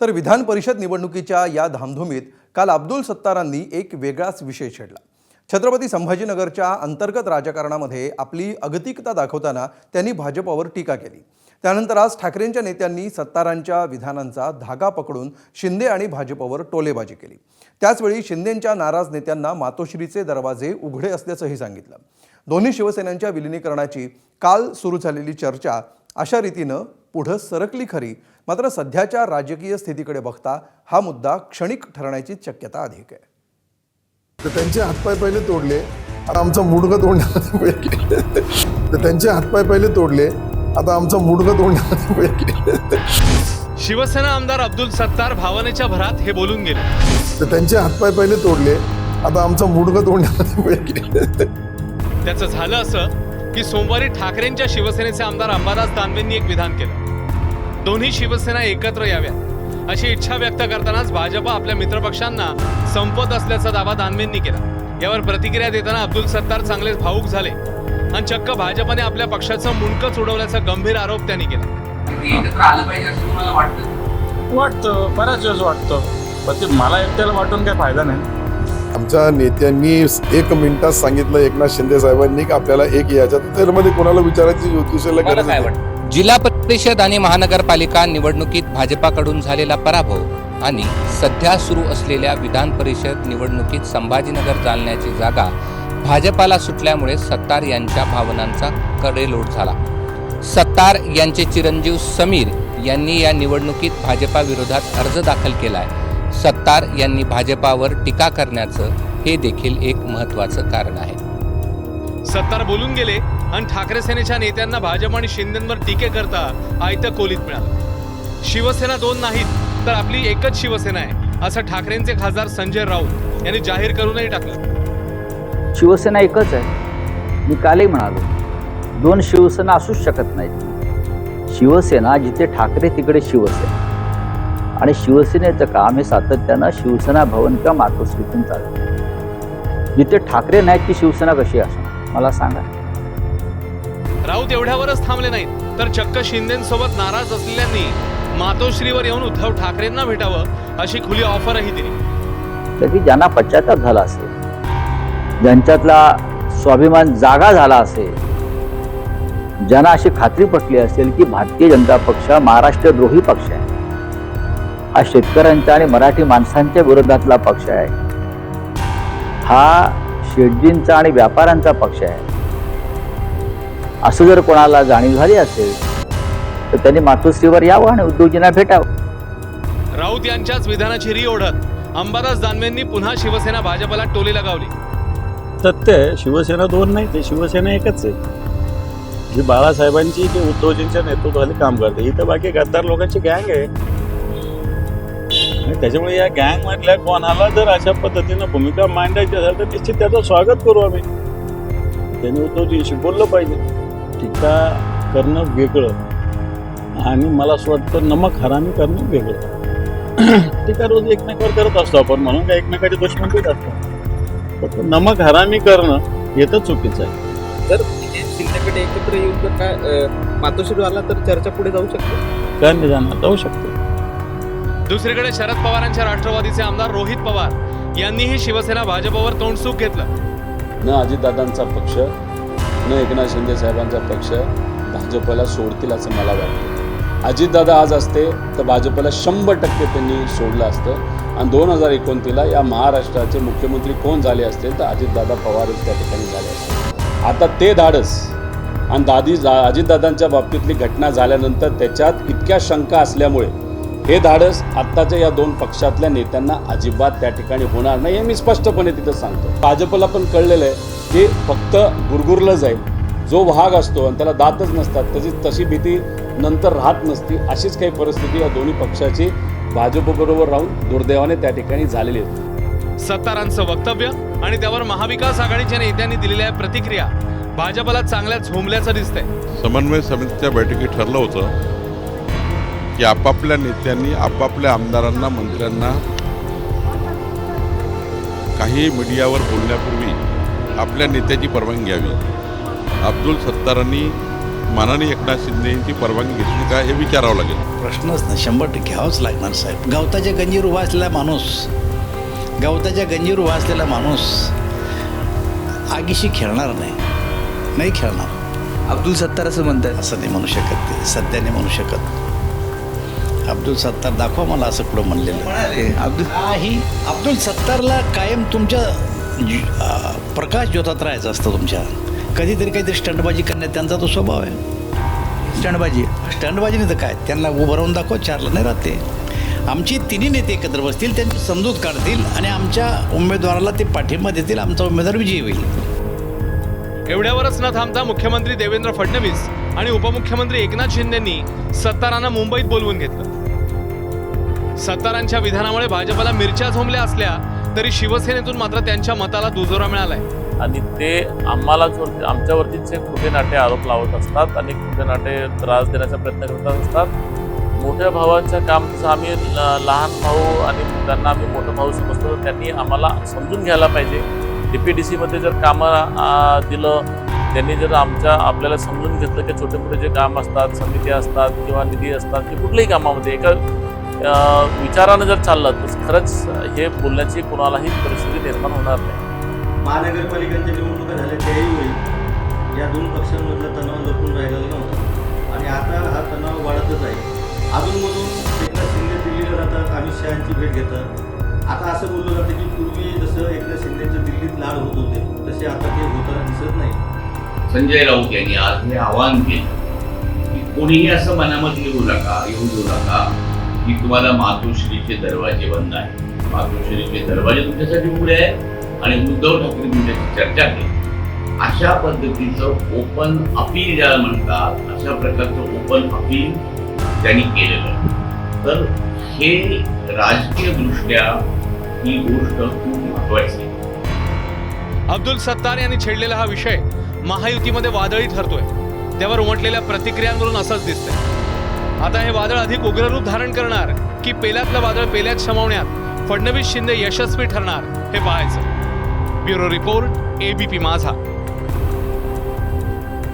तर विधान परिषद निवडणुकीच्या या धामधुमीत काल अब्दुल सत्तारांनी एक वेगळाच विषय छेडला। छत्रपती संभाजीनगरच्या अंतर्गत राजकारणामध्ये आपली अगतिकता दाखवताना त्यांनी भाजपवर टीका केली। त्यानंतर आज ठाकरेंच्या नेत्यांनी सत्तारांच्या विधानांचा धागा पकडून शिंदे आणि भाजपवर टोलेबाजी केली। त्याचवेळी शिंदेंच्या नाराज नेत्यांना मातोश्रीचे दरवाजे उघडे असल्याचंही सांगितलं। दोन्ही शिवसेनांच्या विलीनीकरणाची काल सुरू झालेली चर्चा अशा रीतीनं पुढे सरकली खरी, मात्र सध्याच्या राजकीय स्थितीकडे बघता हा मुद्दा क्षणिक ठरण्याची शक्यता अधिक आहे। तर त्यांचे हातपाय पहिले तोडले, आता आमचा मुडगा तोडण्यामध्ये तर त्यांचे हातपाय पहिले तोडले, आता आमचा मुडगा तोडण्यामध्ये शिवसेना आमदार अब्दुल सत्तार भावनेच्या भरात हे बोलून गेले। तर त्यांचे हातपाय पहिले तोडले, आता आमचा मुडगा तोडण्यामध्ये त्याचं झालं असं की सोमवारी ठाकरेंच्या शिवसेनेचे आमदार अंबादास दानवेंनी एक विधान केलं। दोन्ही शिवसेना एकत्र याव्या अशी इच्छा व्यक्त करतानाच भाजप आपल्या मित्रपक्षांना संपवत असल्याचा दावा दानवेंनी केला। यावर प्रतिक्रिया देताना अब्दुल सत्तार चांगलेच भावूक झाले आणि चक्क भाजपने आपल्या पक्षाचं मुंडकच उडवल्याचा गंभीर आरोप त्यांनी केला। एकत्र आलं पाहिजे असं तुम्हाला वाटतं, बऱ्याच वेळेस वाटतं, पण ते मला एकट्याला वाटून काही फायदा नाही। आमच्या नेत्यांनी 1 मिनिटात सांगितलं एकनाथ शिंदे साहेबांनी की आपल्याला एक याच्या त्यामध्ये कोणाला विचारायची ज्योतिषाला गरज नाही। जिल्हा परिषद आणि महानगरपालिका निवडणुकीत भाजपाकडून झालेला पराभव आणि सध्या सुरू असलेल्या विधान परिषद निवडणुकीत संभाजीनगर जालन्याची जागा भाजपाला सुटल्यामुळे सत्तार यांच्या भावनांचा कडेलोट झाला। सत्तार यांचे चिरंजीव समीर यांनी या निवडणुकीत भाजपाविरोधात अर्ज दाखल केलाय। सत्तार यांनी भाजपावर टीका करण्याचं हे देखील एक महत्त्वाचं कारण आहे। सत्तार बोलून गेले आणि ठाकरे सेनेच्या नेत्यांना भाजप आणि शिंदेंवर टीके करता आयतं खोलीत मिळालं। शिवसेना 2 नाहीत तर आपली एकच शिवसेना आहे असं ठाकरेंचे खासदार संजय राऊत यांनी जाहीर करूनही टाकलं। शिवसेना एकच आहे। मी कालही म्हणालो 2 शिवसेना असूच शकत नाहीत। शिवसेना जिथे ठाकरे तिकडे शिवसेना, आणि शिवसेनेचं काम हे सातत्यानं शिवसेना भवन किंवा मातोश्रीतून चालतं। जिथे ठाकरे नाहीत ती शिवसेना कशी असणार मला सांगा। राऊत एवढ्यावरच थांबले नाहीत तर चक्क शिंदेंसोबत नाराज असलेल्यांनी मातोश्रीवर येऊन उद्धव ठाकरेंना भेटावं अशी खुली ऑफरही दिली। तरी ज्यांना पश्चाताप झाला असेल, ज्यांच्यातला स्वाभिमान जागा झाला असेल, ज्यांना अशी खात्री पटली असेल की भारतीय जनता पक्ष महाराष्ट्रद्रोही पक्ष आहे, हा शेतकऱ्यांच्या आणि मराठी माणसांच्या विरोधातला पक्ष आहे, हा शेटजींचा आणि व्यापाऱ्यांचा पक्ष आहे, असं जर कोणाला जाणीव झाली असेल तर त्यांनी मातोश्रीवर यावं आणि उद्धवजींना भेटावं। राऊत यांच्याच विधानाची री ओढत अंबादास दानवेंनी पुन्हा शिवसेना भाजपला टोली लगावली। सत्य शिवसेना 2 नाही, ते शिवसेना एकच आहे जी बाळासाहेबांची की उद्धवजींच्या नेतृत्वाखाली काम करते। इथं बाकी गद्दार लोकांची गँग आहे आणि त्याच्यामुळे या गँग मधल्या कोणाला जर अशा पद्धतीनं भूमिका मांडायची असेल तर निश्चित त्याचं स्वागत करू आम्ही। त्यांनी उद्धवजींशी बोललं पाहिजे। टीका करणं वेगळं आणि मला असं वाटतं नमक हरामी करणं वेगळं। टीका रोज एकमेकावर करत असतो आपण, म्हणून काय एकमेकाची दुश्मनीच असतो, पण नमक हरामी करणं हे तर चुकीचं आहे। जर शिंदेकडे एकत्र येऊन जर काय मातोश्री आला तर चर्चा पुढे जाऊ शकते, काय नाही जाणार, जाऊ शकतो। दुसरीकडे शरद पवारांच्या राष्ट्रवादीचे आमदार रोहित पवार यांनीही शिवसेना भाजपवर तोंडसूक घेतलं। न अजितदादांचा पक्ष न एकनाथ शिंदे साहेबांचा पक्ष भाजपला सोडतील असं मला वाटतं। अजितदादा आज असते तर भाजपला 100% त्यांनी सोडलं असतं आणि 2029ला या महाराष्ट्राचे मुख्यमंत्री कोण झाले असतील तर अजितदादा पवारच त्या ठिकाणी झाले असते। आता ते धाडस आणि अजितदादांच्या बाबतीतली घटना झाल्यानंतर त्याच्यात इतक्या शंका असल्यामुळे हे धाडस आत्ताच्या या 2 पक्षातल्या नेत्यांना अजिबात त्या ठिकाणी होणार नाही हे मी स्पष्टपणे तिथं सांगतो। भाजपला पण कळलेलं आहे की फक्त गुरगुरलं जाईल, जो वाघ असतो आणि त्याला दातच नसतात तशी भीती नंतर राहत नसती, अशीच काही परिस्थिती या दोन्ही पक्षाची भाजपबरोबर राहून दुर्दैवाने त्या ठिकाणी झालेली आहे। सत्तारांचं वक्तव्य आणि त्यावर महाविकास आघाडीच्या नेत्यांनी दिलेल्या प्रतिक्रिया भाजपला चांगल्या झोंबल्याचं दिसतंय। समन्वय समितीच्या बैठकीत ठरलं होतं की आपापल्या नेत्यांनी आपापल्या आमदारांना मंत्र्यांना काही मीडियावर बोलण्यापूर्वी आपल्या नेत्याची परवानगी घ्यावी। अब्दुल सत्तारांनी माननीय एकनाथ शिंदे यांची परवानगी घेतली का हे विचारावं लागेल. प्रश्नच नाही, 100% घ्यावंच लागणार साहेब. गवताच्या गंजीवर उभा असलेला माणूस आगीशी खेळणार नाही खेळणार. अब्दुल सत्तार असं म्हणतात. असं नाही म्हणू शकत, ते सध्या नाही म्हणू शकत. अब्दुल सत्तार दाखवा मला असं कुठं म्हणलेलं. अब्दुल सत्तारला कायम तुमच्या प्रकाश ज्योतात राहायचं असतं. तुमच्या कधीतरी काहीतरी स्टंटबाजी करण्यात त्यांचा तो स्वभाव आहे. स्टंटबाजी नाही तर काय, त्यांना उभं राहून दाखवा, चारला नाही राहते. आमची तिन्ही नेते एकत्र बसतील, त्यांची समजूत काढतील आणि आमच्या उमेदवाराला ते पाठिंबा देतील. आमचा उमेदवार विजयी होईल. एवढ्यावरच न थांबता मुख्यमंत्री देवेंद्र फडणवीस आणि उपमुख्यमंत्री एकनाथ शिंदेंनी सत्तारांना मुंबईत बोलवून घेतलं. सत्तारांच्या विधानामुळे भाजपला मिरच्या झोंबल्या असल्या तरी शिवसेनेतून मात्र त्यांच्या मताला दुजोरा मिळालाय. आणि ते आमच्यावरतीच खोटे नाटे आरोप लावत असतात आणि खोटे नाटे त्रास देण्याचा प्रयत्न करत असतात. मोठ्या भावांचं काम तसं आम्ही लहान भाऊ आणि त्यांना आम्ही मोठा भाऊ समजतो, तर त्यांनी आम्हाला समजून घ्यायला पाहिजे. DPDCमध्ये जर कामं दिलं, त्यांनी जर आपल्याला समजून घेतलं की छोटे मोठे जे काम असतात, समिती असतात किंवा निधी असतात, की कुठल्याही कामामध्ये एका विचारानं जर चाललं तर खरंच हे बोलण्याची कोणालाही परिस्थिती निर्माण होणार नाही. महानगरपालिकांच्या निवडणुका झाल्या त्याही वेळी या दोन पक्षांमधला तणाव लपून राहिलेला नव्हता आणि आता हा तणाव वाढतच आहे. अजूनमधून एकनाथ शिंदे दिल्लीला जातात, अमित शहाची भेट घेतात. आता असं बोललं जातं की पूर्वी जसं एकनाथ शिंदेचं दिल्लीत लाड होत होते तसे आता ते होताना दिसत नाही. संजय राऊत यांनी आज हे आवाहन केलं की कोणीही असं मनामध्ये येऊ देऊ नका की तुम्हाला मातोश्रीचे दरवाजे बंद आहे. मातोश्रीचे दरवाजे तुमच्यासाठी उघडे आहे आणि उद्धव ठाकरे तुमच्याशी चर्चा केली. अशा पद्धतीचं ओपन अपील ज्याला म्हणतात, अशा प्रकारचं ओपन अपील त्यांनी केलेलं. तर हे राजकीय दृष्ट्या ही गोष्ट खूप महत्वाची आहे. अब्दुल सत्तार यांनी छेडलेला हा विषय महायुतीमध्ये वादळी ठरतोय. त्यावर उमटलेल्या प्रतिक्रियांवरून असंच दिसतंय. आता हे वादळ अधिक उग्ररूप धारण करणार की पेल्यातलं वादळ पेल्यात शमवण्यात फडणवीस शिंदे यशस्वी ठरणार हे पाहायचं. ब्युरो रिपोर्ट, ABP माझा.